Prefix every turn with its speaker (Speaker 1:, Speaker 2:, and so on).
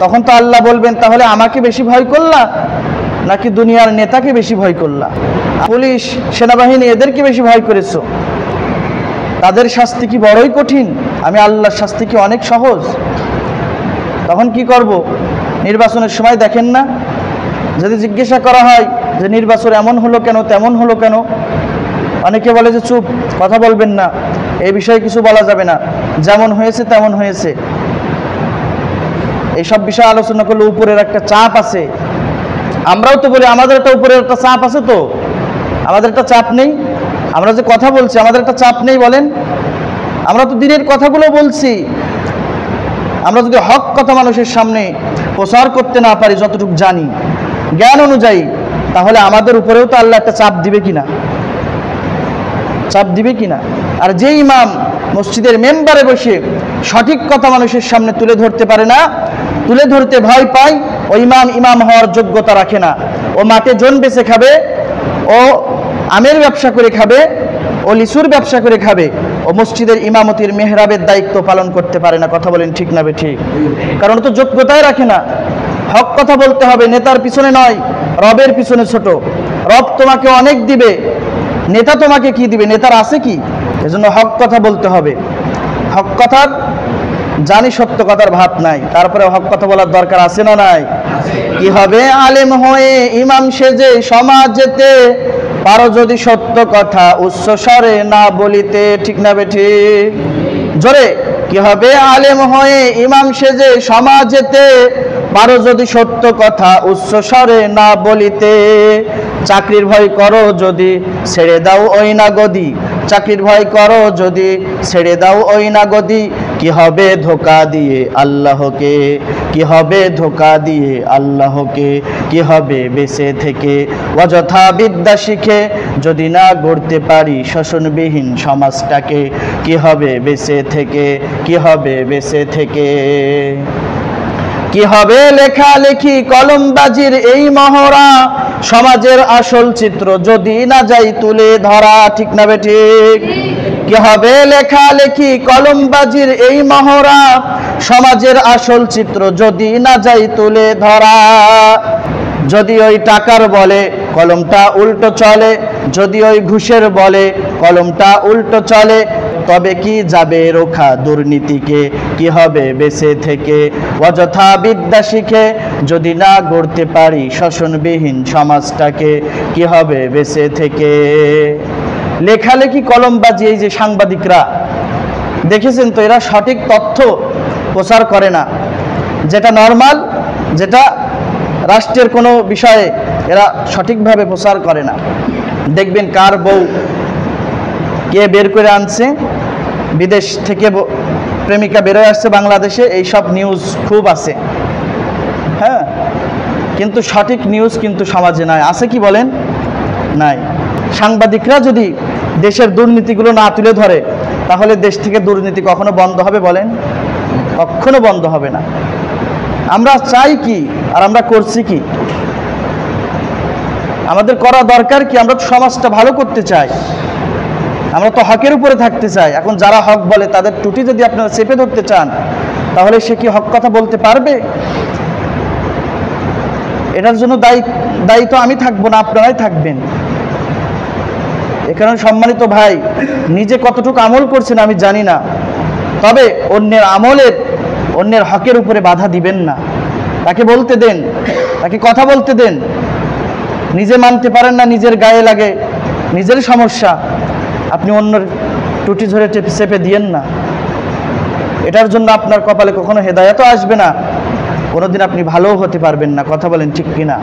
Speaker 1: তখন তো আল্লাহ বলবেন, তাহলে আমাকে বেশি ভয় করলা নাকি দুনিয়ার নেতাকে বেশি ভয় করলা? পুলিশ, সেনাবাহিনী এদেরকে বেশি ভয় করেছো? তাদের শাস্তি কি বড়ই কঠিন? আমি আল্লাহর শাস্তি কি অনেক সহজ? তখন কি করব? নির্বাচনের সময় দেখেন না, যদি জিজ্ঞাসা করা হয় যে নির্বাচন এমন হলো কেন, তেমন হলো কেন, অনেকে বলে যে চুপ, কথা বলবেন না, এই বিষয়ে কিছু বলা যাবে না, যেমন হয়েছে তেমন হয়েছে। এইসব বিষয়ে আলোচনা করলে উপরের একটা চাপ আছে। আমরাও তো বলি আমাদের একটা উপরের একটা চাপ আছে, তো আমাদের একটা চাপ নেই? আমরা যে কথা বলছি আমাদের একটা চাপ নেই বলেন? আমরা তো দিনের কথাগুলো বলছি। আমরা যদি হক কথা মানুষের সামনে প্রচার করতে না পারি, যতটুকু জানি জ্ঞান অনুযায়ী, তাহলে আমাদের উপরেও তো আল্লাহ একটা চাপ দিবে কিনা? চাপ দিবে কিনা? আর যে ইমাম মসজিদের মেম্বারে বসে সঠিক কথা মানুষের সামনে তুলে ধরতে পারে না, তুলে ধরতে ভয় পায়, ওই ইমাম ইমাম হওয়ার যোগ্যতা রাখে না। ও মাঠে জন বেচে খাবে, ও আমের ব্যবসা করে খাবে, ও লিচুর ব্যবসা করে খাবে, ও মসজিদের ইমামতির মেহরাবের দায়িত্ব পালন করতে পারে না। কথা বলেন ঠিক না ঠিক? কারণ তো যোগ্যতাই রাখে না। হক কথা বলতে হবে, নেতার পিছনে নয়, রবের পিছনে ছোট। রব তোমাকে অনেক দিবে, নেতা তোমাকে কি দিবে? নেতার আছে কি? এজন্য হক কথা বলতে হবে। হক কথার জানি সত্য কথার ভাব নাই, তারপরে হক কথা বলার দরকার আছে না নাই? কি হবে আলেম হয়ে ইমাম সেজে সমাজেতে, পারো যদি সত্য কথা উচ্চ স্বরে না বলিতে। ঠিক না বেঠিক? জোরে, কি হবে আলেম হয়ে ইমাম সেজে সমাজেতে, পারো যদি সত্য কথা উচ্চ স্বরে না বলিতে। চাকরির ভয় করো যদি ছেড়ে দাও ওই না গদি, চাকরির ভয় করো যদি ছেড়ে দাও ওই না গদি। কি হবে ধোকা দিয়ে আল্লাহকে, কি হবে ধোকা দিয়ে আল্লাহকে। কি হবে বেঁচে থেকে অযথা বিদ্যা শিখে, যদি না গড়তে পারি শোষণবিহীন সমাজটাকে। কি হবে বেঁচে থেকে, কি হবে বেঁচে থেকে। কি হবে লেখালেখি কলমবাজির এই মহড়া, সমাজের আসল চিত্র যদি না যাই তুলে ধরা। ঠিক না বেঠিক? কি হবে লেখালেখি কলমবাজির এই মহড়া, সমাজের আসল চিত্র যদি না যাই তুলে ধরা। যদি ওই টাকার বলে কলমটা উল্টো চলে, যদি ওই ঘুষের বলে কলমটা উল্টো চলে, তবে কি যাবে রোখা দুর্নীতিকে। কি হবে বেঁচে থেকে অযথা বিদ্যা শিখে, যদি না গড়তে পারি শোষণবিহীন সমাজটাকে। কি হবে বেঁচে থেকে। লেখালেখি কলমবাজি, এই যে সাংবাদিকরা দেখেছেন তো, এরা সঠিক তথ্য প্রচার করে না। যেটা নর্মাল, যেটা রাষ্ট্রের কোনো বিষয়ে এরা সঠিকভাবে প্রচার করে না। দেখবেন কার বউ কে বের করে আনছে, বিদেশ থেকে প্রেমিকা বেরোয় আসছে বাংলাদেশে, এইসব নিউজ খুব আছে। হ্যাঁ, কিন্তু সঠিক নিউজ কিন্তু সমাজে নাই। আছে কি বলেন? নাই। সাংবাদিকরা যদি দেশের দুর্নীতিগুলো না তুলে ধরে, তাহলে দেশ থেকে দুর্নীতি কখনো বন্ধ হবে বলেন? কখনো বন্ধ হবে না। আমরা চাই কি আর আমরা করছি কি? আমাদের করা দরকার কি? আমরা তো সমাজটা ভালো করতে চাই, আমরা তো হকের উপরে থাকতে চাই। এখন যারা হক বলে তাদের টুটি যদি আপনারা চেপে ধরতে চান, তাহলে সে কি হক কথা বলতে পারবে? এটার জন্য দায়ী তো আমি থাকবো না, আপনারাই থাকবেন। এ কারণে সম্মানিত ভাই, নিজে কতটুকু আমল করছেন আমি জানি না, তবে অন্যের আমলের, অন্যের হকের উপরে বাধা দিবেন না। তাকে বলতে দেন, তাকে কথা বলতে দেন। নিজে মানতে পারেন না, নিজের গায়ে লাগে, নিজের সমস্যা, আপনি অন্যের টুটি ধরে চেপে দিয়েন না। এটার জন্য আপনার কপালে কখনো হেদায়েতও আসবে না, কোনোদিন আপনি ভালোও হতে পারবেন না। কথা বলেন ঠিক কিনা?